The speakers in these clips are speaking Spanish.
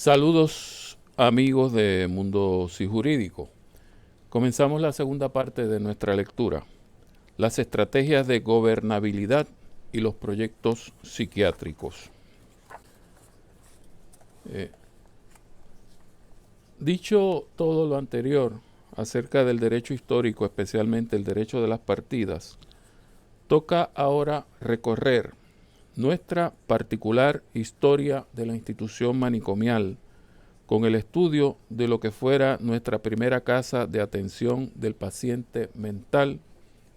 Saludos amigos de Mundo Sí Jurídico. Comenzamos la segunda parte de nuestra lectura, las estrategias de gobernabilidad y los proyectos psiquiátricos. Dicho todo lo anterior acerca del derecho histórico, especialmente el derecho de las partidas, toca ahora recorrer nuestra particular historia de la institución manicomial con el estudio de lo que fuera nuestra primera casa de atención del paciente mental,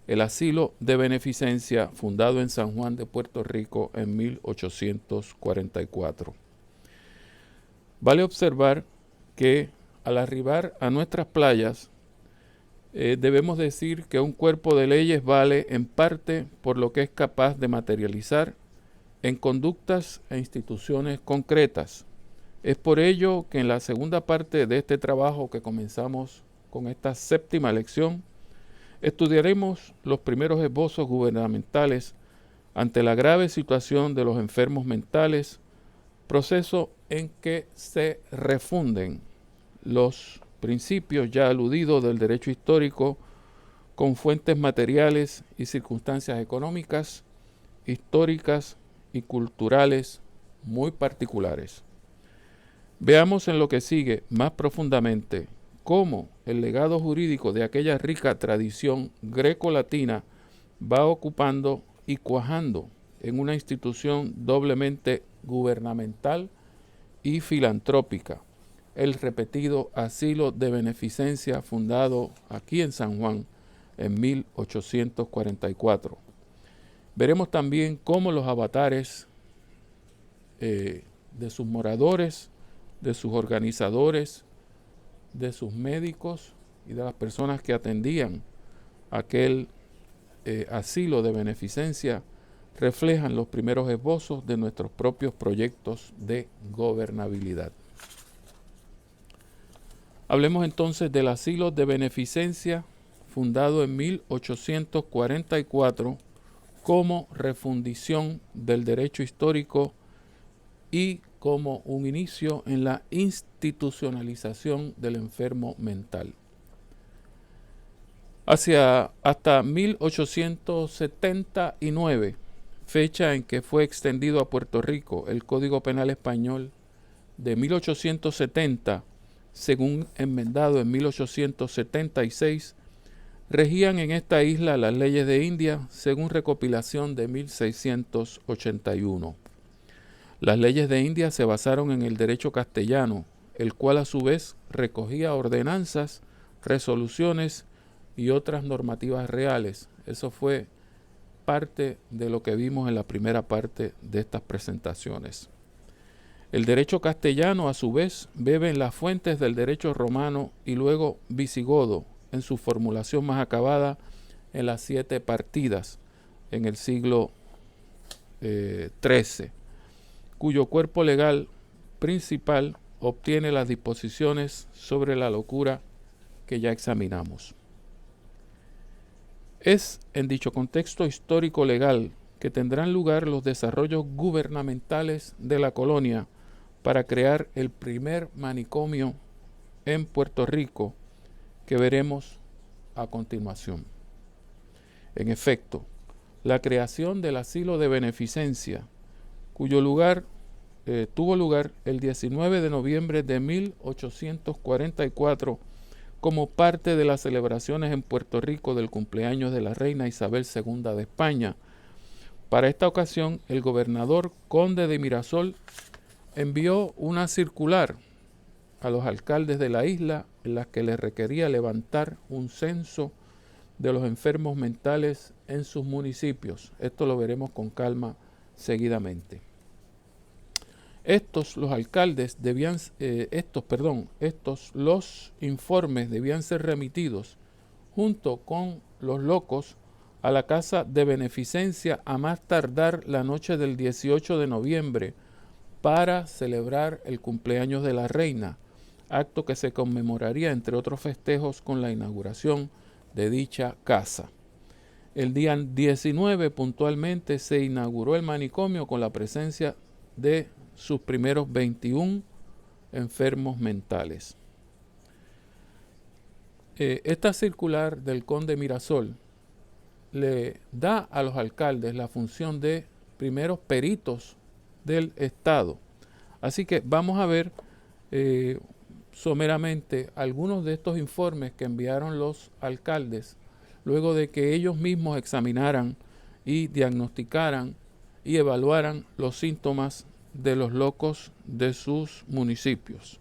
el Asilo de Beneficencia, fundado en San Juan de Puerto Rico en 1844. Vale observar que al arribar a nuestras playas, debemos decir que un cuerpo de leyes vale en parte por lo que es capaz de materializar en conductas e instituciones concretas. Es por ello que en la segunda parte de este trabajo que comenzamos con esta séptima lección, estudiaremos los primeros esbozos gubernamentales ante la grave situación de los enfermos mentales, proceso en que se refunden los principios ya aludidos del derecho histórico con fuentes materiales y circunstancias económicas, históricas y culturales muy particulares. Veamos en lo que sigue más profundamente cómo el legado jurídico de aquella rica tradición greco-latina va ocupando y cuajando en una institución doblemente gubernamental y filantrópica, el repetido Asilo de Beneficencia fundado aquí en San Juan en 1844. Veremos también cómo los avatares de sus moradores, de sus organizadores, de sus médicos y de las personas que atendían aquel asilo de beneficencia reflejan los primeros esbozos de nuestros propios proyectos de gobernabilidad. Hablemos entonces del asilo de beneficencia fundado en 1844 como refundición del derecho histórico y como un inicio en la institucionalización del enfermo mental. Hasta 1879, fecha en que fue extendido a Puerto Rico el Código Penal Español de 1870, según enmendado en 1876, regían en esta isla las leyes de India según recopilación de 1681. Las leyes de India se basaron en el derecho castellano, el cual a su vez recogía ordenanzas, resoluciones y otras normativas reales. Eso fue parte de lo que vimos en la primera parte de estas presentaciones. El derecho castellano, a su vez, bebe en las fuentes del derecho romano y luego visigodo, en su formulación más acabada en las 7 partidas en el siglo XIII, cuyo cuerpo legal principal obtiene las disposiciones sobre la locura que ya examinamos. Es en dicho contexto histórico legal que tendrán lugar los desarrollos gubernamentales de la colonia para crear el primer manicomio en Puerto Rico que veremos a continuación. En efecto, la creación del asilo de beneficencia, cuyo tuvo lugar el 19 de noviembre de 1844 como parte de las celebraciones en Puerto Rico del cumpleaños de la reina Isabel II de España. Para esta ocasión, el gobernador conde de Mirasol envió una circular a los alcaldes de la isla en la que les requería levantar un censo de los enfermos mentales en sus municipios. Esto lo veremos con calma seguidamente. Los informes debían ser remitidos junto con los locos a la casa de beneficencia a más tardar la noche del 18 de noviembre para celebrar el cumpleaños de la reina, acto que se conmemoraría entre otros festejos con la inauguración de dicha casa. El día 19 puntualmente se inauguró el manicomio con la presencia de sus primeros 21 enfermos mentales. Esta circular del conde Mirasol le da a los alcaldes la función de primeros peritos del Estado. Así que vamos a ver someramente algunos de estos informes que enviaron los alcaldes luego de que ellos mismos examinaran y diagnosticaran y evaluaran los síntomas de los locos de sus municipios.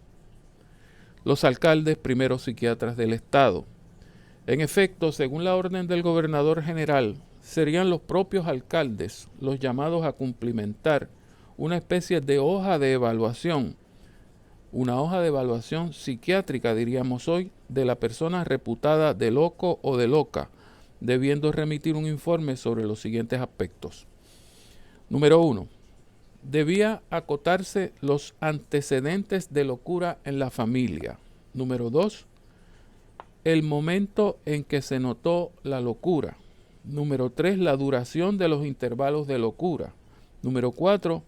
Los alcaldes, primeros psiquiatras del Estado. En efecto, según la orden del gobernador general, serían los propios alcaldes los llamados a cumplimentar una especie de hoja de evaluación, una hoja de evaluación psiquiátrica, diríamos hoy, de la persona reputada de loco o de loca, debiendo remitir un informe sobre los siguientes aspectos. Número 1. Debía acotarse los antecedentes de locura en la familia. Número 2. El momento en que se notó la locura. Número 3. La duración de los intervalos de locura. Número 4.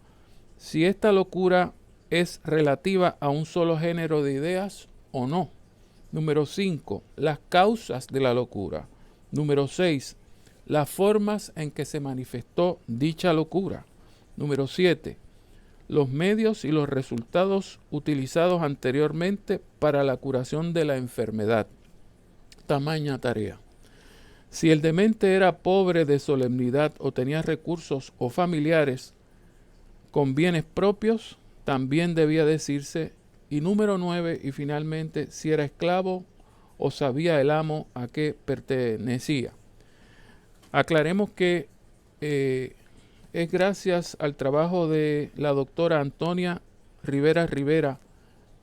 Si esta locura es relativa a un solo género de ideas o no. Número 5. Las causas de la locura. Número 6. Las formas en que se manifestó dicha locura. Número 7. Los medios y los resultados utilizados anteriormente para la curación de la enfermedad. Tamaña tarea. Si el demente era pobre de solemnidad o tenía recursos o familiares con bienes propios, también debía decirse. Y número 9, y finalmente, si era esclavo o sabía el amo a qué pertenecía. Aclaremos que es gracias al trabajo de la doctora Antonia Rivera Rivera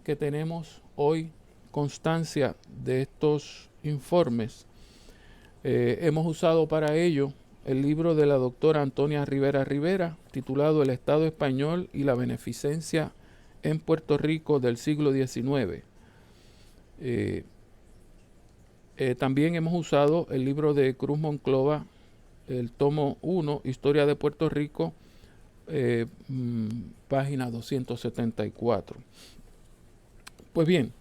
que tenemos hoy constancia de estos informes. Hemos usado para ello el libro de la doctora Antonia Rivera Rivera, titulado El Estado Español y la Beneficencia en Puerto Rico del siglo XIX. También hemos usado el libro de Cruz Monclova, el tomo 1, Historia de Puerto Rico, página 274. Pues bien,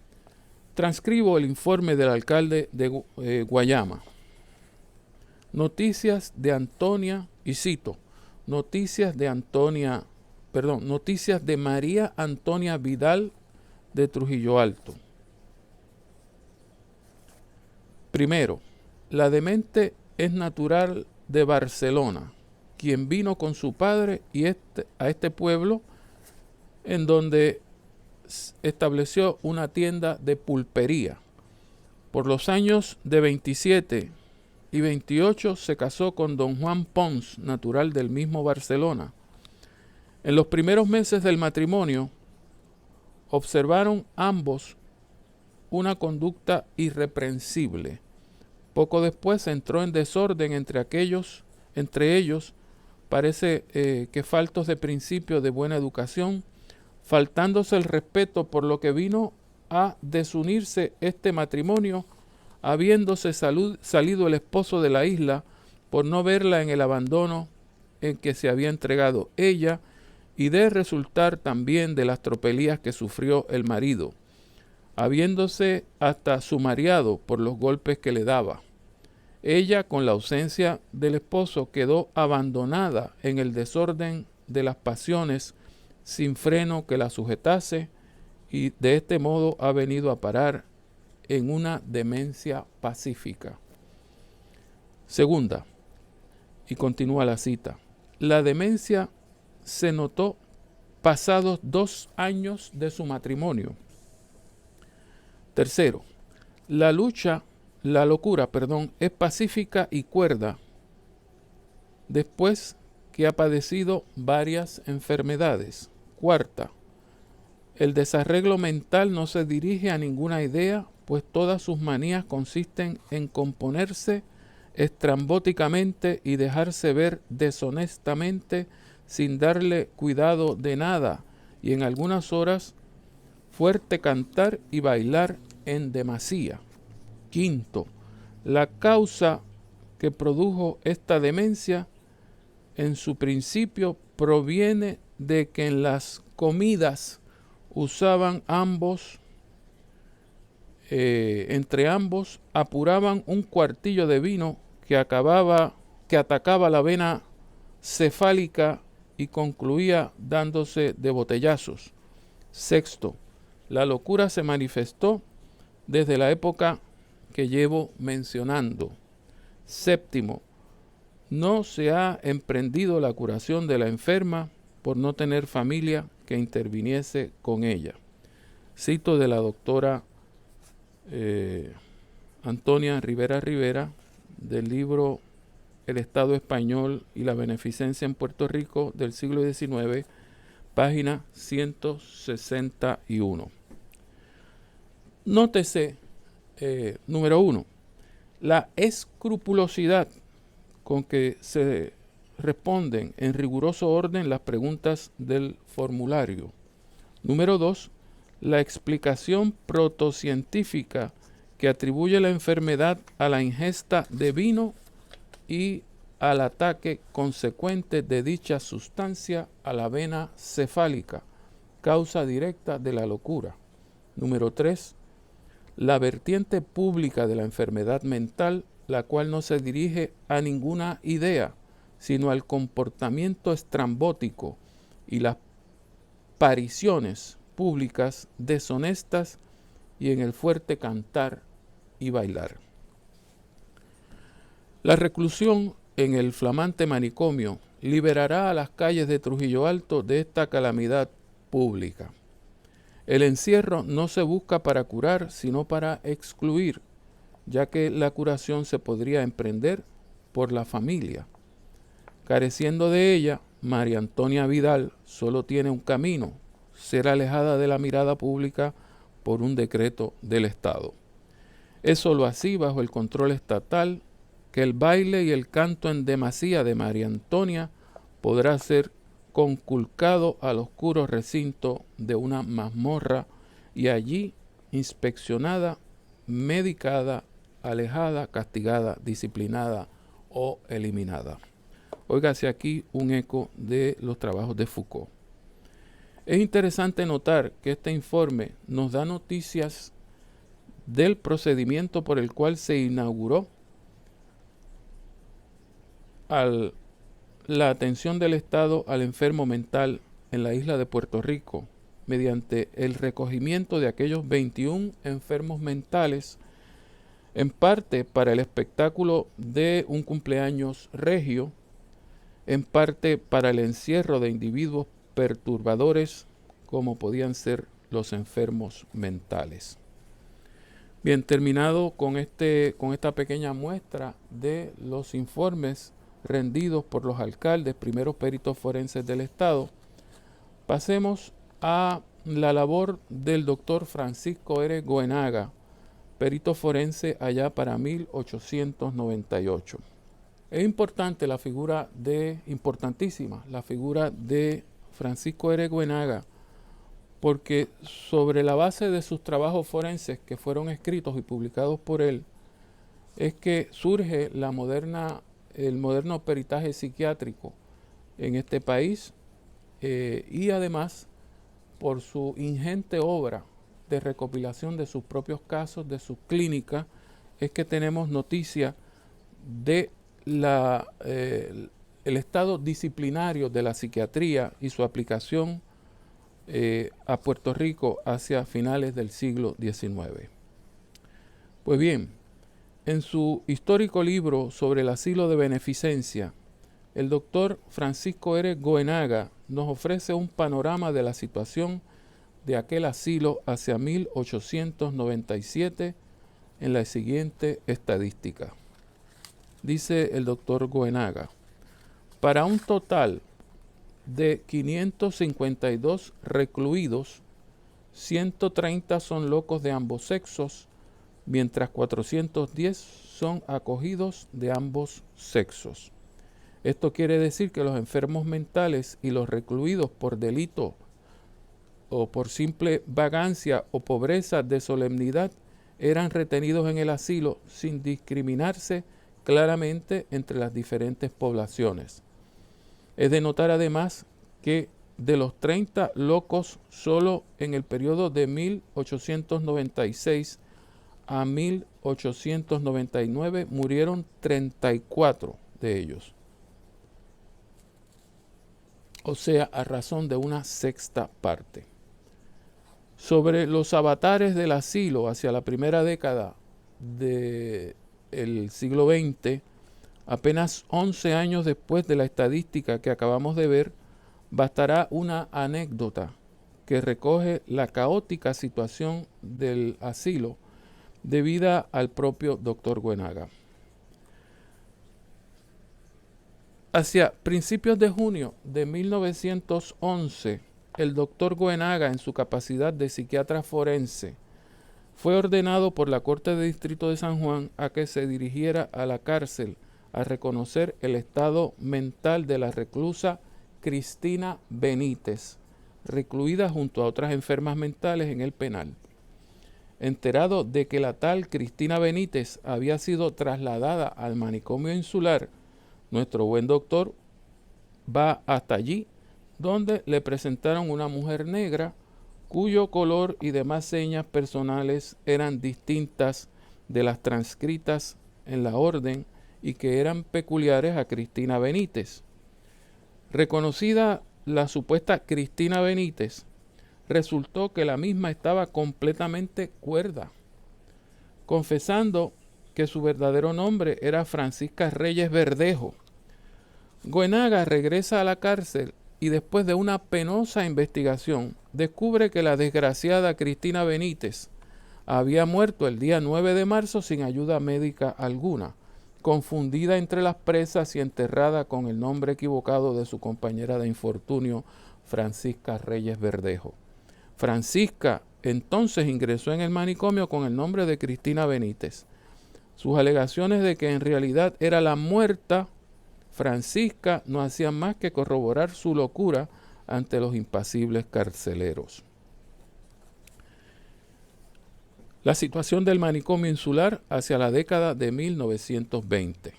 transcribo el informe del alcalde de Guayama. Noticias de Antonia, y cito, noticias de María Antonia Vidal de Trujillo Alto. Primero, la demente es natural de Barcelona, quien vino con su padre a este pueblo, en donde estableció una tienda de pulpería. Por los años de 27 y 28 se casó con don Juan Pons, natural del mismo Barcelona. En los primeros meses del matrimonio observaron ambos una conducta irreprensible. Poco después entró en desorden entre ellos, parece que faltos de principio de buena educación, faltándose el respeto, por lo que vino a desunirse este matrimonio, habiéndose salido el esposo de la isla por no verla en el abandono en que se había entregado ella, y de resultar también de las tropelías que sufrió el marido, habiéndose hasta sumariado por los golpes que le daba. Ella, con la ausencia del esposo, quedó abandonada en el desorden de las pasiones, sin freno que la sujetase, y de este modo ha venido a parar en una demencia pacífica. Segunda, y continúa la cita, la demencia se notó pasados 2 años de su matrimonio. Tercero, la locura, es pacífica y cuerda después que ha padecido varias enfermedades. Cuarta, el desarreglo mental no se dirige a ninguna idea, pues todas sus manías consisten en componerse estrambóticamente y dejarse ver deshonestamente sin darle cuidado de nada, y en algunas horas fuerte cantar y bailar en demasía. Quinto, la causa que produjo esta demencia en su principio proviene de que en las comidas usaban ambos, entre ambos, apuraban un cuartillo de vino que atacaba la vena cefálica y concluía dándose de botellazos. Sexto, la locura se manifestó desde la época que llevo mencionando. Séptimo, no se ha emprendido la curación de la enferma por no tener familia que interviniese con ella. Cito de la doctora Antonia Rivera Rivera, del libro El Estado Español y la Beneficencia en Puerto Rico del siglo XIX, página 161. Nótese, número 1, la escrupulosidad con que se responden en riguroso orden las preguntas del formulario. Número 2, la explicación protocientífica que atribuye la enfermedad a la ingesta de vino y al ataque consecuente de dicha sustancia a la vena cefálica, causa directa de la locura. Número 3, la vertiente pública de la enfermedad mental, la cual no se dirige a ninguna idea, sino al comportamiento estrambótico y las pariciones públicas deshonestas y en el fuerte cantar y bailar. La reclusión en el flamante manicomio liberará a las calles de Trujillo Alto de esta calamidad pública. El encierro no se busca para curar, sino para excluir, ya que la curación se podría emprender por la familia. Careciendo de ella, María Antonia Vidal solo tiene un camino: ser alejada de la mirada pública por un decreto del Estado. Es sólo así, bajo el control estatal, que el baile y el canto en demasía de María Antonia podrá ser conculcado al oscuro recinto de una mazmorra y allí inspeccionada, medicada, alejada, castigada, disciplinada o eliminada. Óigase aquí un eco de los trabajos de Foucault. Es interesante notar que este informe nos da noticias del procedimiento por el cual se inauguró la atención del Estado al enfermo mental en la isla de Puerto Rico, mediante el recogimiento de aquellos 21 enfermos mentales, en parte para el espectáculo de un cumpleaños regio, en parte para el encierro de individuos perturbadores como podían ser los enfermos mentales. Bien, terminado con esta pequeña muestra de los informes rendidos por los alcaldes, primeros peritos forenses del Estado, pasemos a la labor del doctor Francisco R. Goenaga, perito forense allá para 1898. Es importantísima la figura de Francisco R. Goenaga, porque sobre la base de sus trabajos forenses que fueron escritos y publicados por él, es que surge el moderno peritaje psiquiátrico en este país, y además por su ingente obra de recopilación de sus propios casos, de su clínica, es que tenemos noticia de el estado disciplinario de la psiquiatría y su aplicación a Puerto Rico hacia finales del siglo XIX. Pues bien, en su histórico libro sobre el asilo de beneficencia, el doctor Francisco R. Goenaga nos ofrece un panorama de la situación de aquel asilo hacia 1897 en la siguiente estadística. Dice el doctor Goenaga: para un total de 552 recluidos, 130 son locos de ambos sexos, mientras 410 son acogidos de ambos sexos. Esto quiere decir que los enfermos mentales y los recluidos por delito o por simple vagancia o pobreza de solemnidad eran retenidos en el asilo sin discriminarse claramente entre las diferentes poblaciones. Es de notar además que de los 30 locos solo en el periodo de 1896 a 1899 murieron 34 de ellos. O sea, a razón de una sexta parte. Sobre los avatares del asilo hacia la primera década del siglo XX, apenas 11 años después de la estadística que acabamos de ver, bastará una anécdota que recoge la caótica situación del asilo debida al propio Dr. Goenaga. Hacia principios de junio de 1911, el Dr. Goenaga, en su capacidad de psiquiatra forense, fue ordenado por la Corte de Distrito de San Juan a que se dirigiera a la cárcel a reconocer el estado mental de la reclusa Cristina Benítez, recluida junto a otras enfermas mentales en el penal. Enterado de que la tal Cristina Benítez había sido trasladada al manicomio insular, nuestro buen doctor va hasta allí, donde le presentaron una mujer negra cuyo color y demás señas personales eran distintas de las transcritas en la orden y que eran peculiares a Cristina Benítez. Reconocida la supuesta Cristina Benítez, resultó que la misma estaba completamente cuerda, confesando que su verdadero nombre era Francisca Reyes Verdejo. Goenaga regresa a la cárcel y después de una penosa investigación descubre que la desgraciada Cristina Benítez había muerto el día 9 de marzo sin ayuda médica alguna, confundida entre las presas y enterrada con el nombre equivocado de su compañera de infortunio, Francisca Reyes Verdejo. Francisca entonces ingresó en el manicomio con el nombre de Cristina Benítez. Sus alegaciones de que en realidad era la muerta Francisca no hacían más que corroborar su locura ante los impasibles carceleros. La situación del manicomio insular hacia la década de 1920.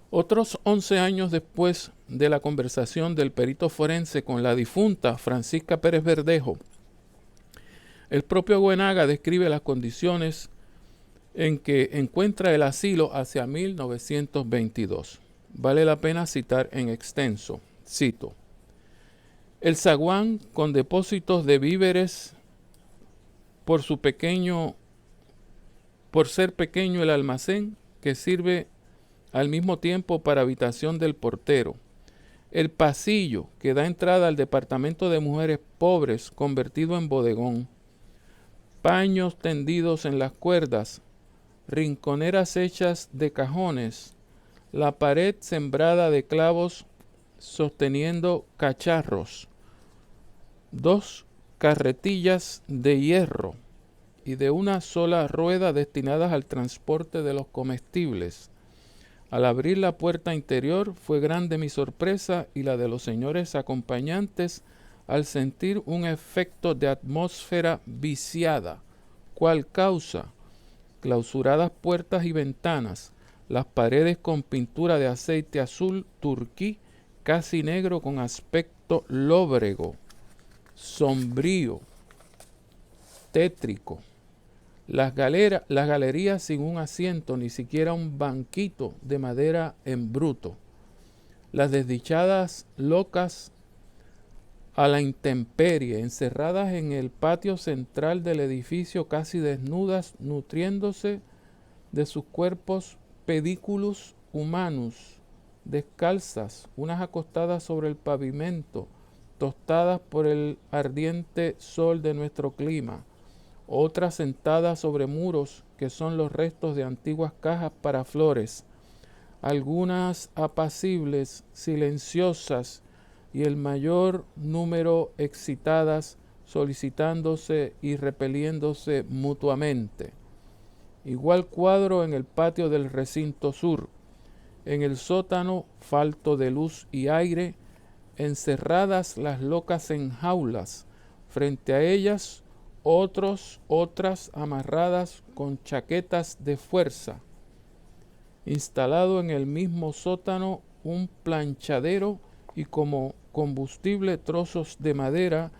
Otros 11 años después de la conversación del perito forense con la difunta Francisca Pérez Verdejo, el propio Goenaga describe las condiciones en que encuentra el asilo hacia 1922. Vale la pena citar en extenso. Cito: el zaguán con depósitos de víveres, por ser pequeño el almacén que sirve al mismo tiempo para habitación del portero, el pasillo que da entrada al departamento de mujeres pobres convertido en bodegón, paños tendidos en las cuerdas, rinconeras hechas de cajones, la pared sembrada de clavos sosteniendo cacharros, 2 carretillas de hierro y de una sola rueda destinadas al transporte de los comestibles. Al abrir la puerta interior fue grande mi sorpresa y la de los señores acompañantes al sentir un efecto de atmósfera viciada. ¿Cuál causa? Clausuradas puertas y ventanas, las paredes con pintura de aceite azul turquí, casi negro con aspecto lóbrego, sombrío, tétrico. Las galerías sin un asiento, ni siquiera un banquito de madera en bruto. Las desdichadas locas a la intemperie, encerradas en el patio central del edificio, casi desnudas, nutriéndose de sus cuerpos pediculus humanus, descalzas, unas acostadas sobre el pavimento, tostadas por el ardiente sol de nuestro clima, otras sentadas sobre muros que son los restos de antiguas cajas para flores, algunas apacibles, silenciosas, y el mayor número excitadas, solicitándose y repeliéndose mutuamente. Igual cuadro en el patio del recinto sur, en el sótano falto de luz y aire, encerradas las locas en jaulas, Frente a ellas otras amarradas con chaquetas de fuerza. Instalado en el mismo sótano un planchadero y como combustible trozos de madera,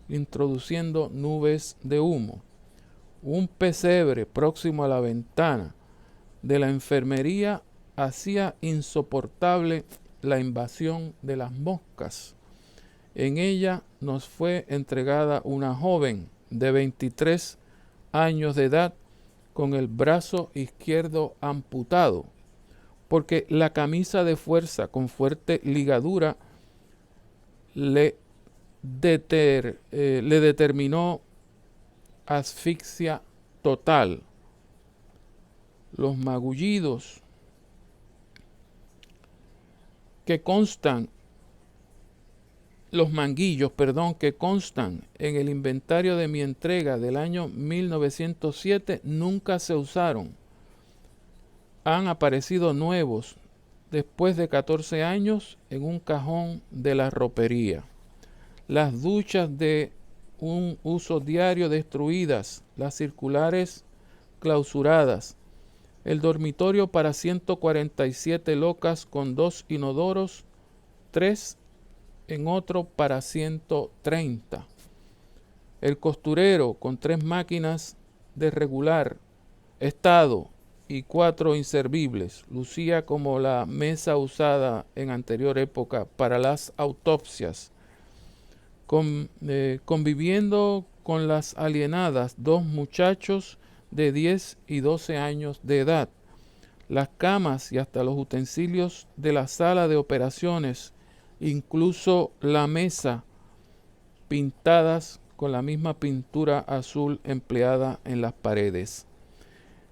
introduciendo nubes de humo. Un pesebre próximo a la ventana de la enfermería hacía insoportable la invasión de las moscas. En ella nos fue entregada una joven de 23 años de edad con el brazo izquierdo amputado, porque la camisa de fuerza con fuerte ligadura le determinó asfixia total. Los magullidos que constan, los manguillos, que constan en el inventario de mi entrega del año 1907 nunca se usaron. Han aparecido nuevos después de 14 años en un cajón de la ropería. Las duchas de un uso diario destruidas, las circulares clausuradas, el dormitorio para 147 locas con 2 inodoros, 3 en otro para 130. El costurero con 3 máquinas de regular estado y 4 inservibles, lucía como la mesa usada en anterior época para las autopsias. Conviviendo con las alienadas 2 muchachos de 10 y 12 años de edad. Las camas y hasta los utensilios de la sala de operaciones, incluso la mesa, pintadas con la misma pintura azul empleada en las paredes.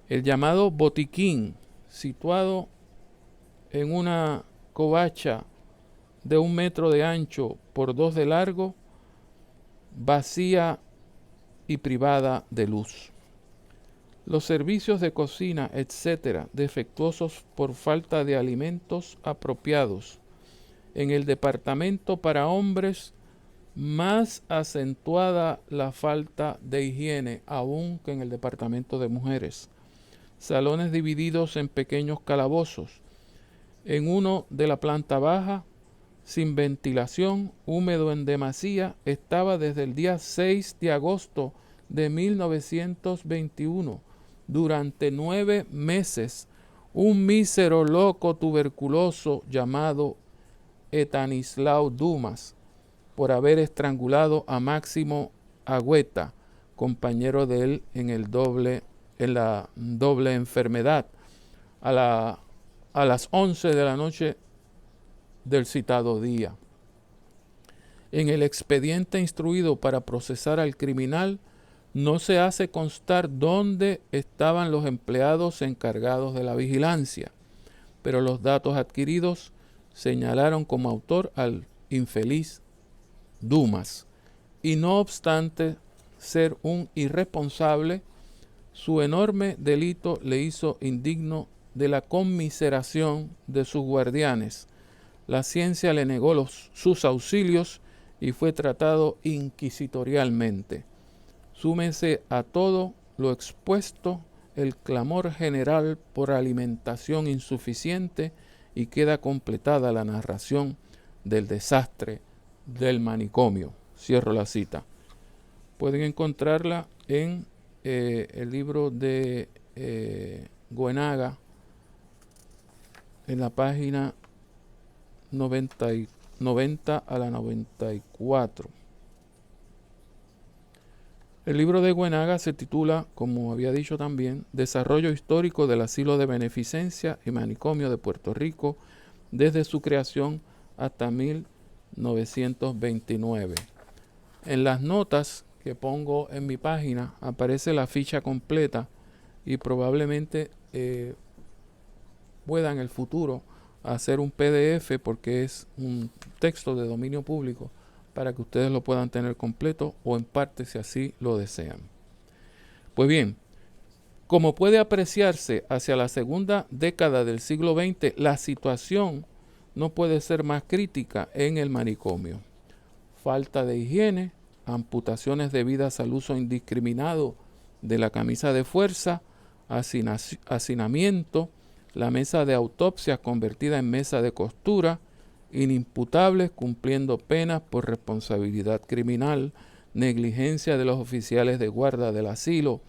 El llamado botiquín, situado en una covacha de 1 metro de ancho por 2 de largo, vacía y privada de luz. Los servicios de cocina, etcétera, defectuosos por falta de alimentos apropiados. En el departamento para hombres, más acentuada la falta de higiene aún que en el departamento de mujeres. Salones divididos en pequeños calabozos. En uno de la planta baja, sin ventilación, húmedo en demasía, estaba desde el día 6 de agosto de 1921, durante 9 meses, un mísero loco tuberculoso llamado Estanislao Dumas, por haber estrangulado a Máximo Agüeta, compañero de él en la doble enfermedad, a las 11 de la noche del citado día. En el expediente instruido para procesar al criminal no se hace constar dónde estaban los empleados encargados de la vigilancia, pero los datos adquiridos señalaron como autor al infeliz Dumas, y no obstante ser un irresponsable, su enorme delito le hizo indigno de la conmiseración de sus guardianes. La ciencia le negó sus auxilios y fue tratado inquisitorialmente. Súmese a todo lo expuesto el clamor general por alimentación insuficiente y queda completada la narración del desastre del manicomio. Cierro la cita. Pueden encontrarla en el libro de Goenaga, en la página 90 a la 94. El libro de Goenaga se titula, como había dicho también, Desarrollo histórico del asilo de beneficencia y manicomio de Puerto Rico desde su creación hasta 1929. En las notas que pongo en mi página aparece la ficha completa y probablemente pueda en el futuro hacer un PDF, porque es un texto de dominio público, para que ustedes lo puedan tener completo o en parte si así lo desean. Pues bien, como puede apreciarse, hacia la segunda década del siglo XX, la situación no puede ser más crítica en el manicomio. Falta de higiene, amputaciones debidas al uso indiscriminado de la camisa de fuerza, hacinamiento, la mesa de autopsia convertida en mesa de costura, inimputables cumpliendo penas por responsabilidad criminal, negligencia de los oficiales de guarda del asilo,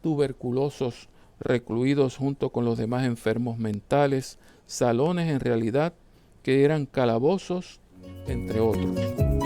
tuberculosos recluidos junto con los demás enfermos mentales, salones en realidad que eran calabozos, entre otros.